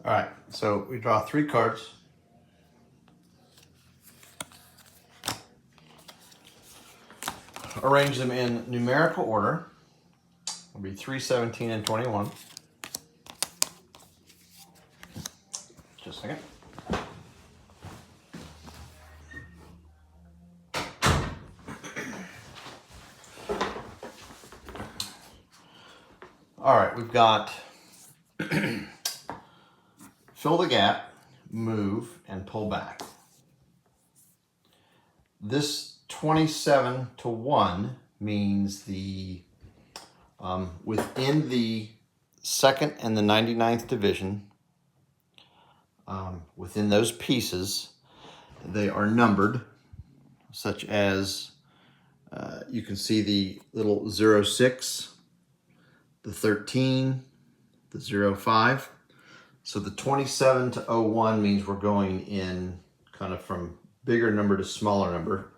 All right, so we draw 3 cards. Arrange them in numerical order. It'll be 3, 17, and 21. Just a second. All right, we've got fill the gap, move, and pull back. This 27 to 1 means the within the 2nd and the 99th Division, within those pieces, they are numbered, such as you can see the little 06, the 13, the 05. So the 27 to 01 means we're going in kind of from bigger number to smaller number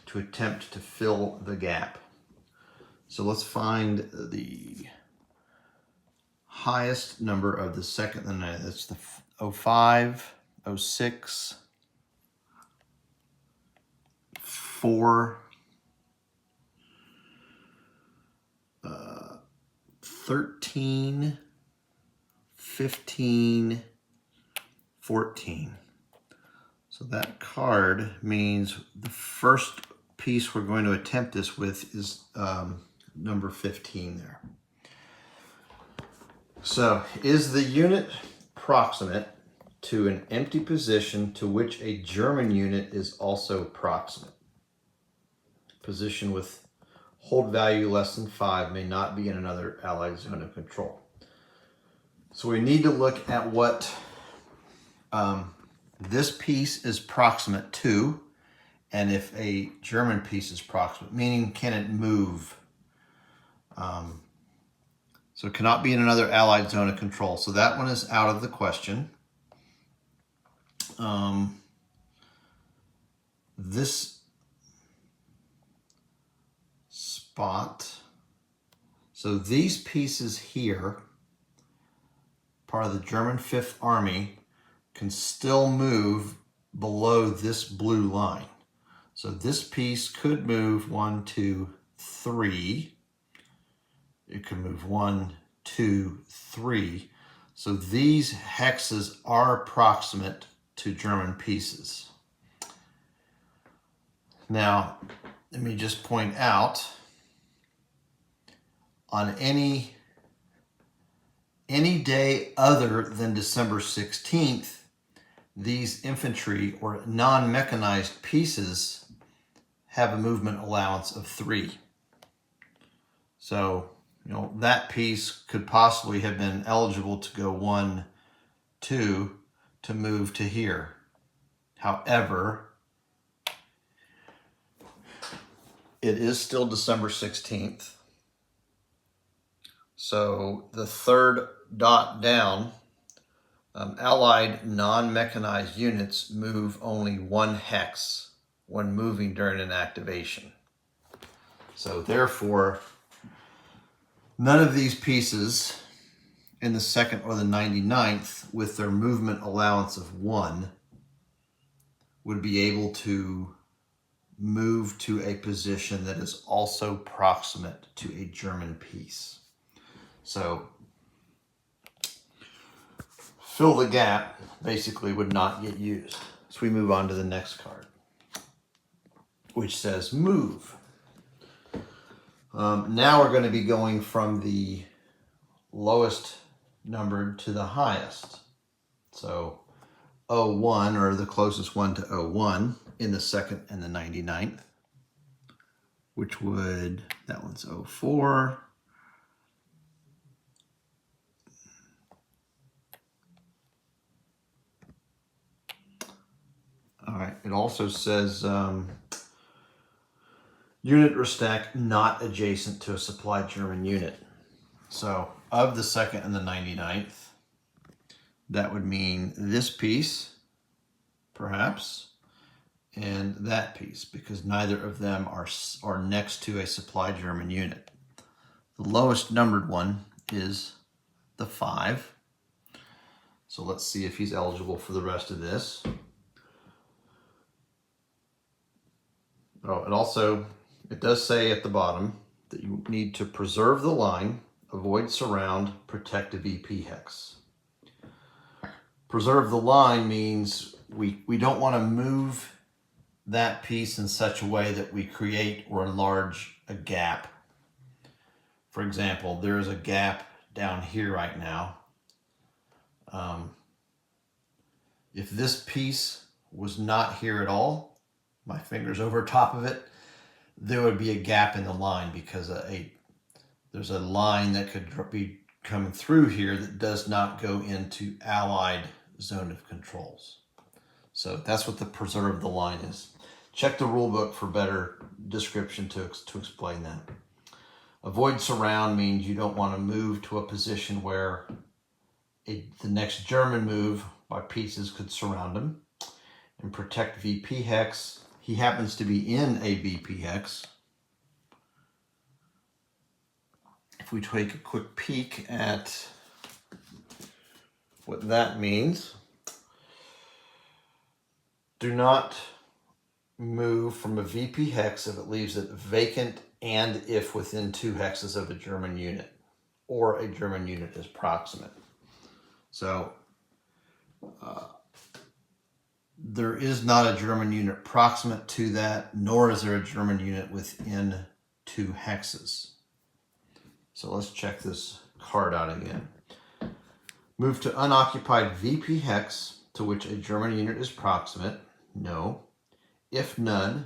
to attempt to fill the gap. So let's find the highest number of the 2nd and 9th. That's the 05, 06, 4, 13, 15, 14. So that card means the first piece we're going to attempt this with is number 15 there. So is the unit proximate to an empty position to which a German unit is also proximate? Position with hold value less than 5 may not be in another Allied zone of control. So we need to look at what this piece is proximate to, and if a German piece is proximate, meaning can it move? So it cannot be in another Allied zone of control. So that one is out of the question. This spot, so these pieces here, part of the German 5th Army, can still move below this blue line. So this piece could move 1, 2, 3. It could move 1, 2, 3. So these hexes are proximate to German pieces. Now, let me just point out, on any day other than December 16th, these infantry or non-mechanized pieces have a movement allowance of 3. So, that piece could possibly have been eligible to go 1, 2 to move to here. However, it is still December 16th. So the third dot down, Allied non-mechanized units move only 1 hex when moving during an activation. So therefore, none of these pieces in the 2nd or the 99th with their movement allowance of 1 would be able to move to a position that is also proximate to a German piece. So fill the gap basically would not get used. So we move on to the next card, which says move. Now we're going to be going from the lowest numbered to the highest. So 01, or the closest one to 01 in the 2nd and the 99th, which would, that one's 04. All right, it also says unit or stack not adjacent to a supplied German unit. So of the 2nd and the 99th, that would mean this piece, perhaps, and that piece, because neither of them are next to a supplied German unit. The lowest numbered one is the 5. So let's see if he's eligible for the rest of this. Oh, and also it does say at the bottom that you need to preserve the line, avoid surround, protect the VP hex. Preserve the line means we don't want to move that piece in such a way that we create or enlarge a gap. For example, there is a gap down here right now. If this piece was not here at all, my finger's over top of it, there would be a gap in the line because there's a line that could be coming through here that does not go into Allied zone of controls. So that's what the preserve the line is. Check the rule book for better description to explain that. Avoid surround means you don't want to move to a position where the next German move by pieces could surround him. And protect VP hex. He happens to be in a VP hex. If we take a quick peek at what that means, do not move from a VP hex if it leaves it vacant and if within 2 hexes of a German unit or a German unit is proximate. So there is not a German unit proximate to that, nor is there a German unit within 2 hexes. So let's check this card out again. Move to unoccupied VP hex to which a German unit is proximate. No. If none,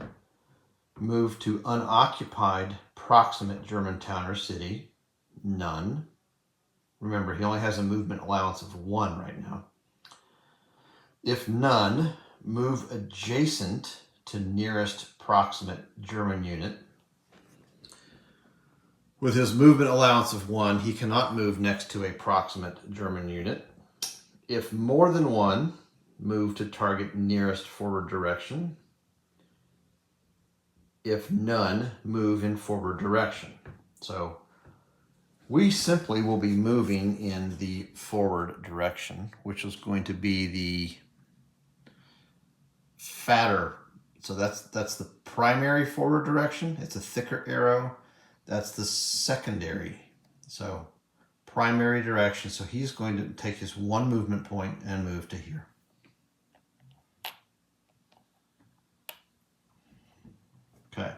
move to unoccupied proximate German town or city. None. Remember, he only has a movement allowance of 1 right now. If none, move adjacent to nearest proximate German unit. With his movement allowance of 1, he cannot move next to a proximate German unit. If more than 1, move to target nearest forward direction. If none, move in forward direction. So we simply will be moving in the forward direction, which is going to be the fatter. So that's the primary forward direction. It's a thicker arrow. That's the secondary. So primary direction. So he's going to take his 1 movement point and move to here. Okay.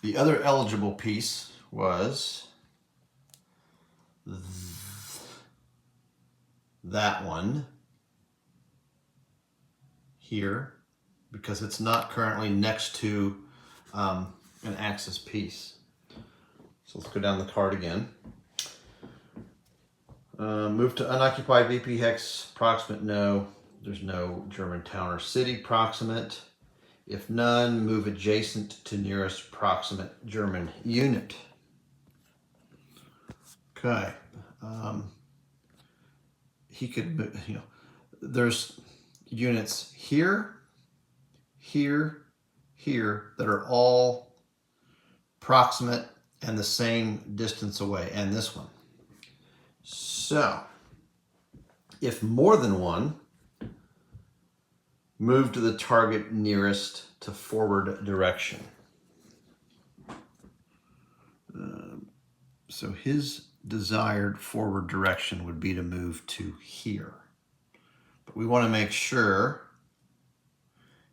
The other eligible piece was that one here, because it's not currently next to an axis piece. So let's go down the card again. Move to unoccupied VP hex, proximate, no. There's no German town or city proximate. If none, move adjacent to nearest proximate German unit. Okay. He could, there's units here, here, here that are all proximate and the same distance away, and this one. So, if more than 1, move to the target nearest to forward direction. So his desired forward direction would be to move to here. But we want to make sure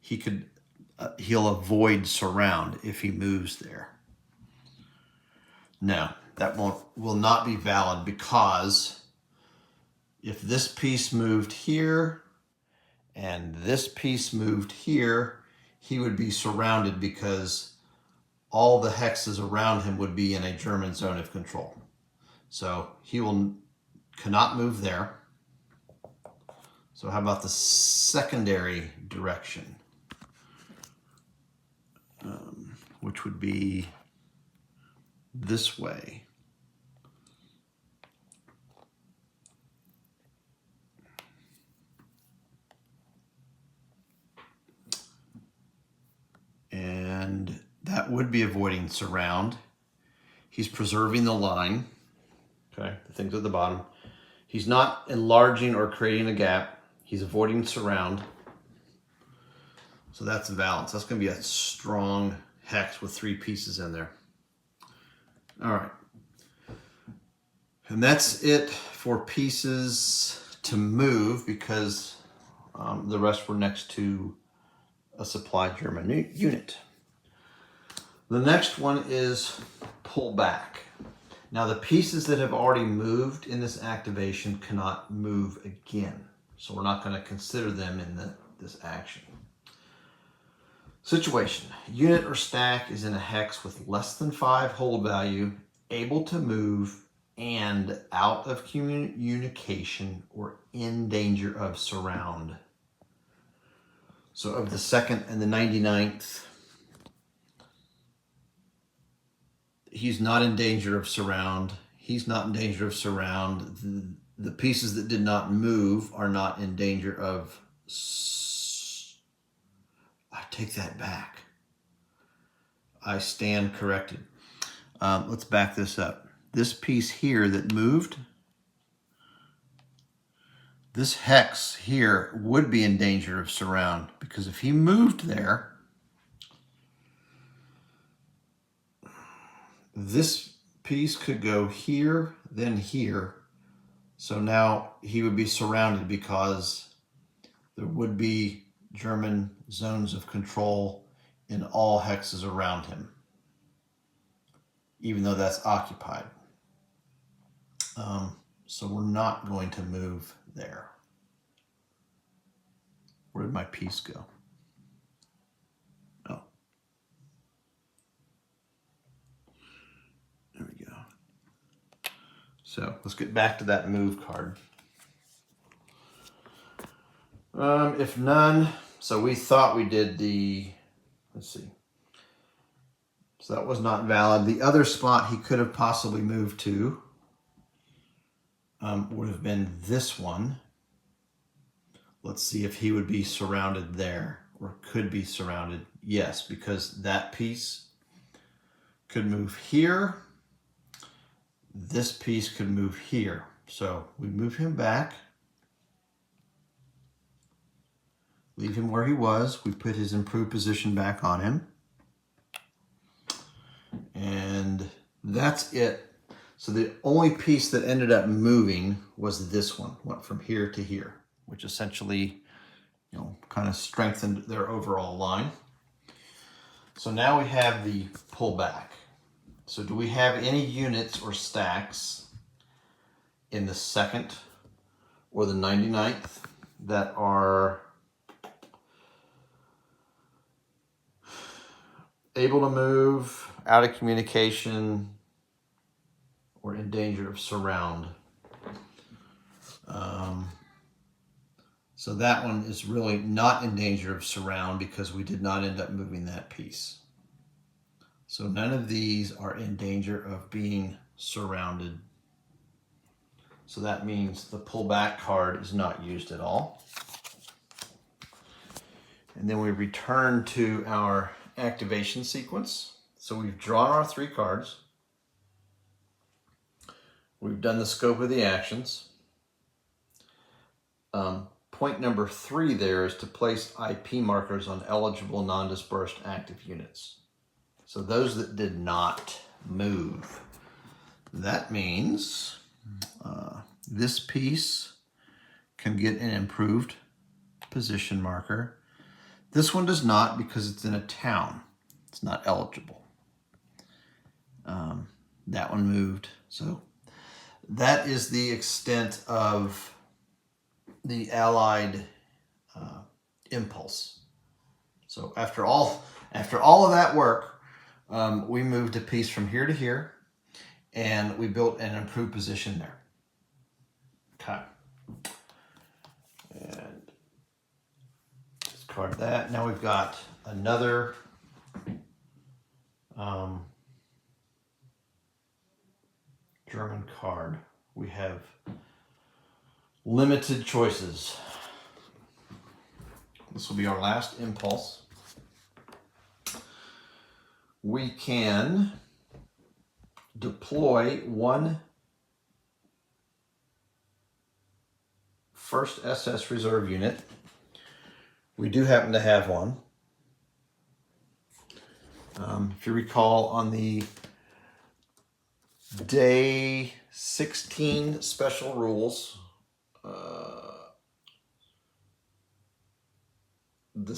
he'll avoid surround if he moves there. No, that will not be valid, because if this piece moved here and this piece moved here, he would be surrounded because all the hexes around him would be in a German zone of control. So he cannot move there. So how about the secondary direction, which would be this way. And that would be avoiding surround. He's preserving the line. Okay, the things at the bottom. He's not enlarging or creating a gap. He's avoiding surround. So that's valence. That's going to be a strong hex with 3 pieces in there. All right. And that's it for pieces to move, because the rest were next to a supply German unit. The next one is pull back. Now the pieces that have already moved in this activation cannot move again. So we're not going to consider them in this action. Situation: unit or stack is in a hex with less than 5 hold value, able to move, and out of communication or in danger of surround. So of the 2nd and the 99th, he's not in danger of surround. He's not in danger of surround. The pieces that did not move are not in danger of... I take that back. I stand corrected. Let's back this up. This piece here that moved, this hex here would be in danger of surround, because if he moved there, this piece could go here, then here. So now he would be surrounded, because there would be German zones of control in all hexes around him, even though that's occupied. So we're not going to move there. Where did my piece go? Oh. There we go. So let's get back to that move card. If none, so we thought we did the, let's see. So that was not valid. The other spot he could have possibly moved to would have been this one. Let's see if he would be surrounded there, or could be surrounded. Yes, because that piece could move here. This piece could move here. So we move him back. Leave him where he was. We put his improved position back on him. And that's it. So the only piece that ended up moving was this one. Went from here to here, which essentially, kind of strengthened their overall line. So now we have the pullback. So do we have any units or stacks in the 2nd or the 99th that are able to move, out of communication, or in danger of surround? So that one is really not in danger of surround, because we did not end up moving that piece. So none of these are in danger of being surrounded. So that means the pullback card is not used at all. And then we return to our activation sequence. So we've drawn our 3 cards. We've done the scope of the actions. Point number 3 there is to place IP markers on eligible non-dispersed active units. So those that did not move. That means this piece can get an improved position marker. This one does not, because it's in a town. It's not eligible. That one moved. So that is the extent of the Allied impulse. So after all of that work, we moved a piece from here to here, and we built an improved position there. Okay. And discard that. Now we've got another German card. We have limited choices. This will be our last impulse. We can deploy 1 1st SS Reserve Unit. We do happen to have one. If you recall, on the day 16 special rules, the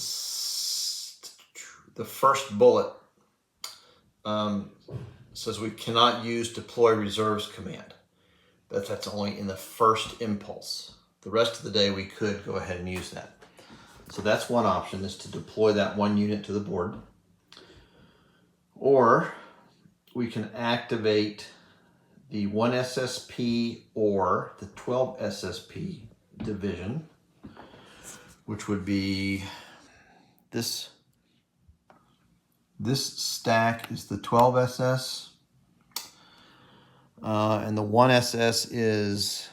first bullet says we cannot use deploy reserves command. That's only in the first impulse. The rest of the day we could go ahead and use that. So that's one option, is to deploy that one unit to the board. Or we can activate the 1 SSP or the 12 SSP division, which would be this stack is the 12 SS, and the 1 SS is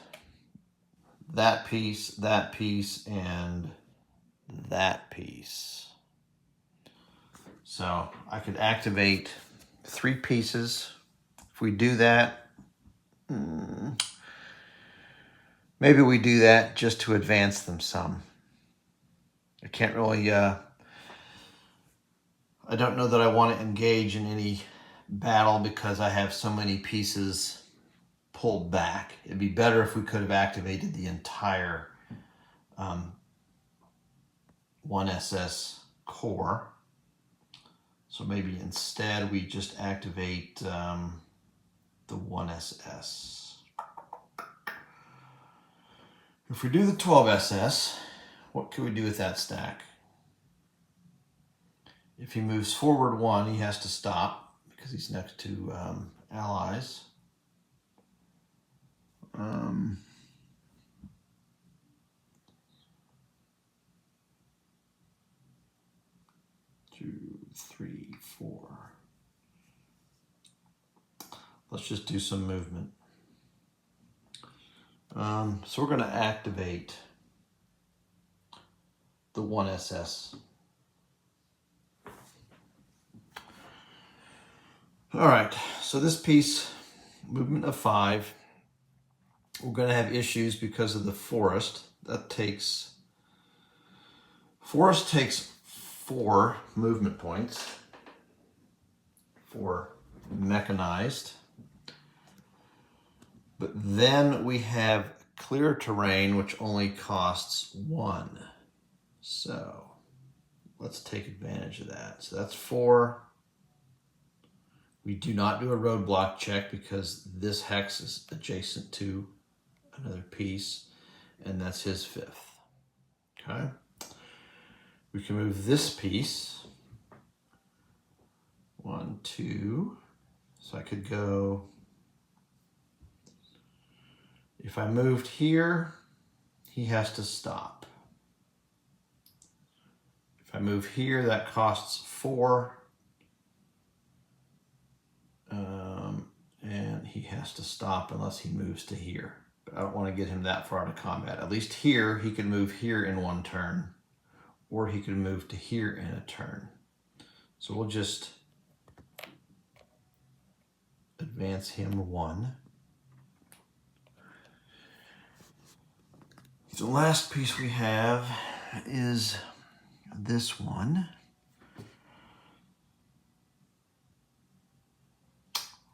that piece, and that piece. So I could activate 3 pieces. If we do that, maybe we do that just to advance them some. I can't really, I don't know that I want to engage in any battle because I have so many pieces pulled back. It'd be better if we could have activated the entire 1 SS core. So maybe instead we just activate the 1 SS. If we do the 12 SS, what can we do with that stack? If he moves forward 1, he has to stop because he's next to allies. 2, 3, 4. Let's just do some movement. So we're going to activate the 1 SS. All right, so this piece, movement of 5, we're going to have issues because of the forest. Forest takes 4 movement points for mechanized. But then we have clear terrain, which only costs 1. So let's take advantage of that. So that's 4. We do not do a roadblock check because this hex is adjacent to another piece, and that's his 5th. Okay. We can move this piece. 1, 2. So I could go. If I moved here, he has to stop. If I move here, that costs 4. And he has to stop unless he moves to here. But I don't want to get him that far out of combat. At least here, he could move here in 1 turn. Or he could move to here in a turn. So we'll just advance him 1. The last piece we have is this one.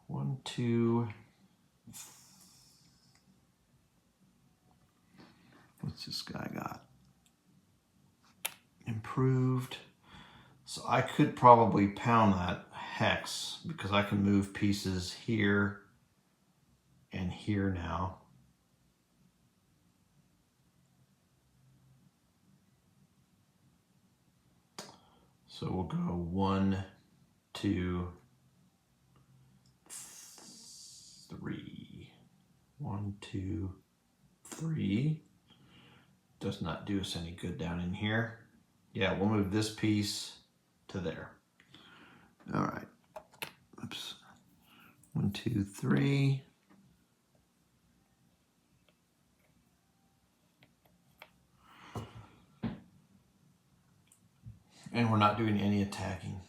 1, 2. What's this guy got? Improved. So I could probably pound that hex because I can move pieces here and here now. So we'll go 1, 2, 3. 1, 2, 3. Does not do us any good down in here. Yeah, we'll move this piece to there. All right. Oops. 1, 2, 3. And we're not doing any attacking.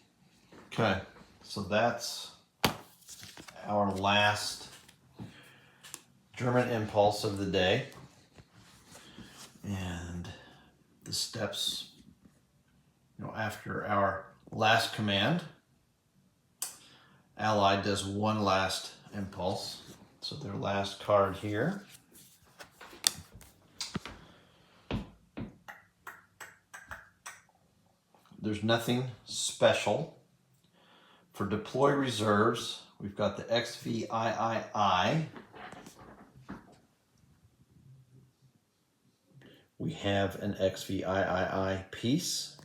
Okay, so that's our last German impulse of the day. steps, after our last command. Allied does one last impulse. So their last card here. There's nothing special. For deploy reserves, we've got the XVIII. We have an XVIII piece,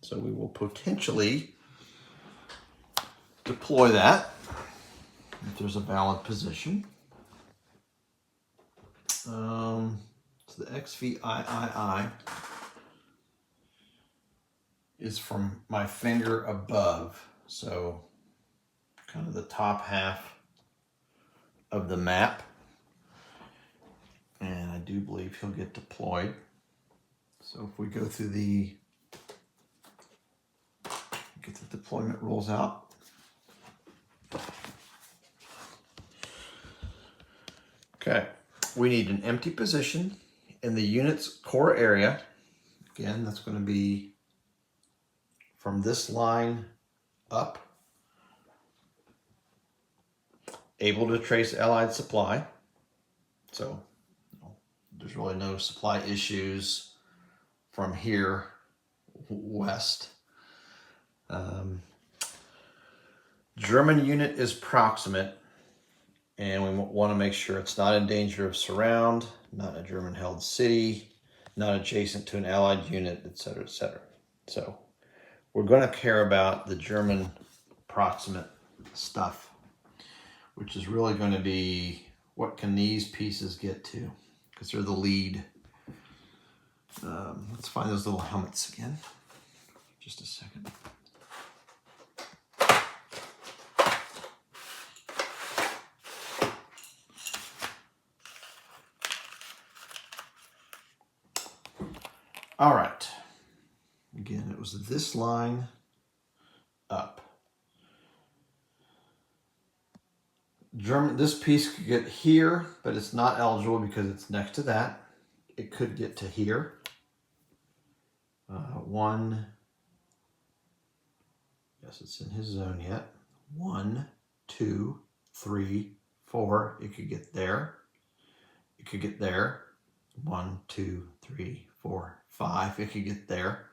so we will potentially deploy that if there's a valid position. So the XVIII is from my finger above, so kind of the top half of the map. And I do believe he'll get deployed. So if we go through get the deployment rules out. Okay, we need an empty position in the unit's core area. Again, that's going to be from this line up. Able to trace Allied supply. So there's really no supply issues from here west. German unit is proximate, and we want to make sure it's not in danger of surround, not a German-held city, not adjacent to an Allied unit, etc., etc. So we're going to care about the German proximate stuff, which is really going to be what can these pieces get to, because they're the lead. Let's find those little helmets again. Just a second. All right. Again, it was this line up. This piece could get here, but it's not eligible because it's next to that. It could get to here. One. Yes, it's in his zone yet. 1, 2, 3, 4. It could get there. It could get there. 1, 2, 3, 4, 5. It could get there.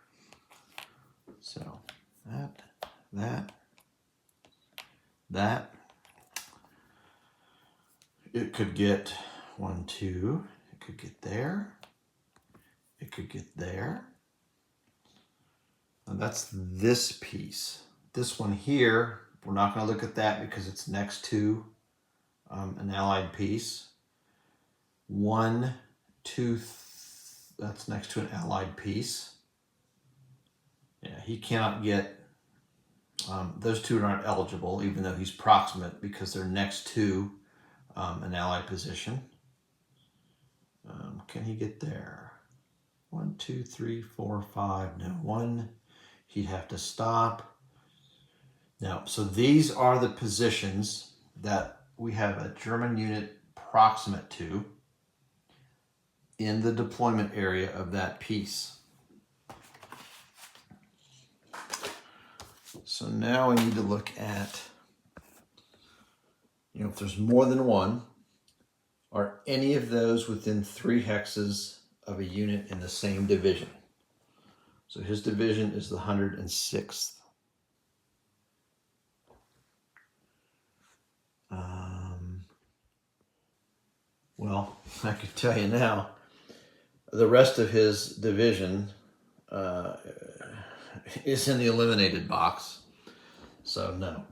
So that. It could get 1, 2. It could get there. It could get there. And that's this piece. This one here, we're not going to look at that because it's next to an Allied piece. 1, 2, that's next to an Allied piece. Yeah, he cannot get, those two aren't eligible, even though he's proximate, because they're next to an Allied position. Can he get there? 1, 2, 3, 4, 5. No, 1. He'd have to stop. Now, so these are the positions that we have a German unit proximate to in the deployment area of that piece. So now we need to look at, if there's more than one, are any of those within 3 hexes of a unit in the same division? So his division is the 106th. Well, I could tell you now, the rest of his division is in the eliminated box. So no.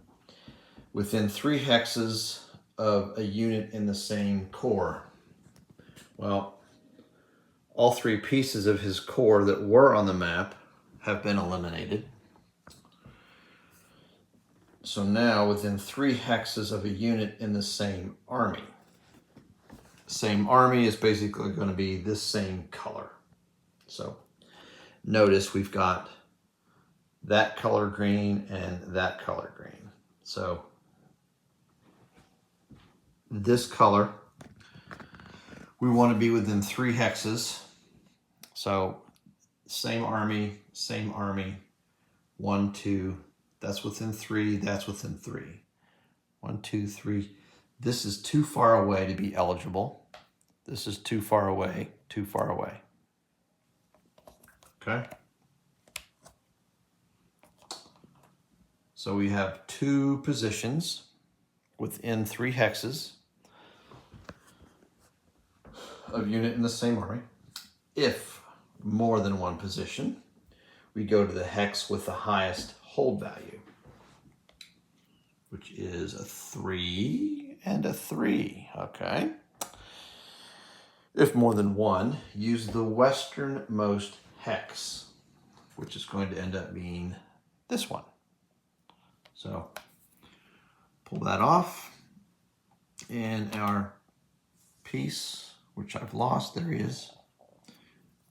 Within 3 hexes of a unit in the same core. Well, all 3 pieces of his core that were on the map have been eliminated. So now within 3 hexes of a unit in the same army. Same army is basically going to be this same color. So notice we've got that color green and that color green. So this color, we want to be within 3 hexes. So same army, 1, 2, that's within 3, that's within 3. 1, 2, 3. This is too far away to be eligible. This is too far away, too far away. Okay. So we have 2 positions within 3 hexes of unit in the same army. If more than 1 position, we go to the hex with the highest hold value, which is a 3 and a 3, okay? If more than 1, use the westernmost hex, which is going to end up being this one. So pull that off, and our piece, which I've lost, there he is,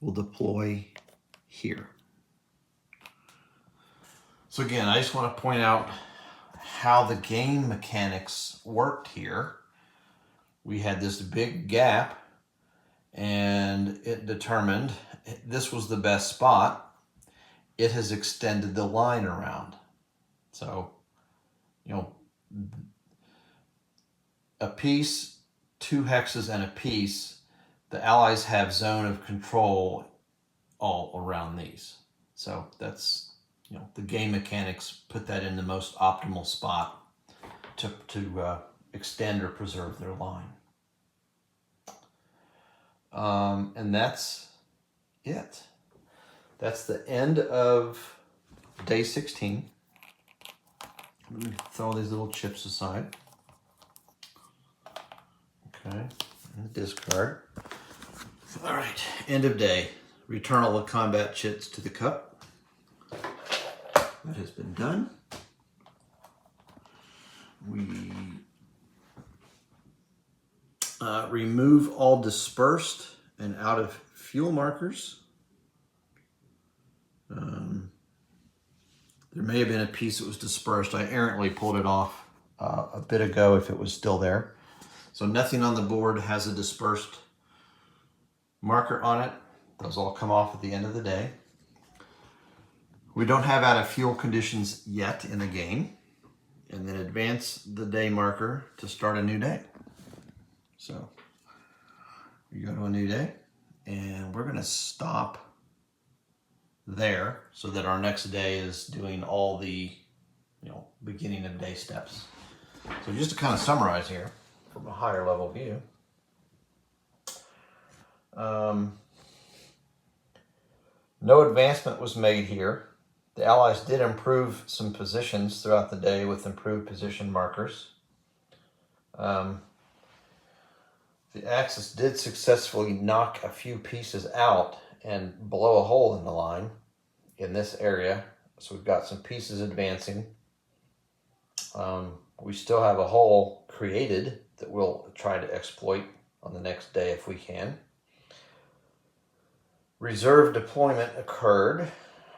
will deploy here. So again, I just want to point out how the game mechanics worked here. We had this big gap, and it determined this was the best spot. It has extended the line around. So, you know, a piece, 2 hexes and a piece, the Allies have zone of control all around these. So that's, you know, the game mechanics put that in the most optimal spot to extend or preserve their line. And that's it. That's the end of day 16. Let me throw these little chips aside. Okay, and the discard. All right, end of day. Return all the combat chits to the cup. That has been done. We remove all dispersed and out of fuel markers. There may have been a piece that was dispersed. I errantly pulled it off a bit ago if it was still there. So nothing on the board has a dispersed marker on it. Those all come off at the end of the day. We don't have out of fuel conditions yet in the game. And then advance the day marker to start a new day. So we go to a new day, and we're going to stop there so that our next day is doing all the, you know, beginning of day steps. So just to kind of summarize here from a higher level view, no advancement was made here. The Allies did improve some positions throughout the day with improved position markers. The Axis did successfully knock a few pieces out and blow a hole in the line in this area. So we've got some pieces advancing. We still have a hole created that we'll try to exploit on the next day if we can. Reserve deployment occurred.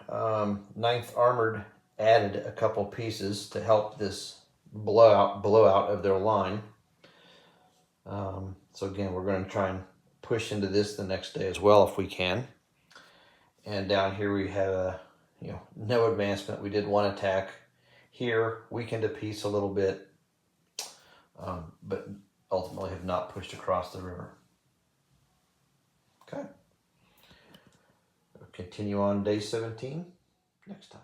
9th Armored added a couple pieces to help this blowout of their line. So again, we're going to try and push into this the next day as well if we can. And down here we have no advancement. We did 1 attack here, weakened a piece a little bit, but ultimately have not pushed across the river. Okay. We'll continue on day 17 next time.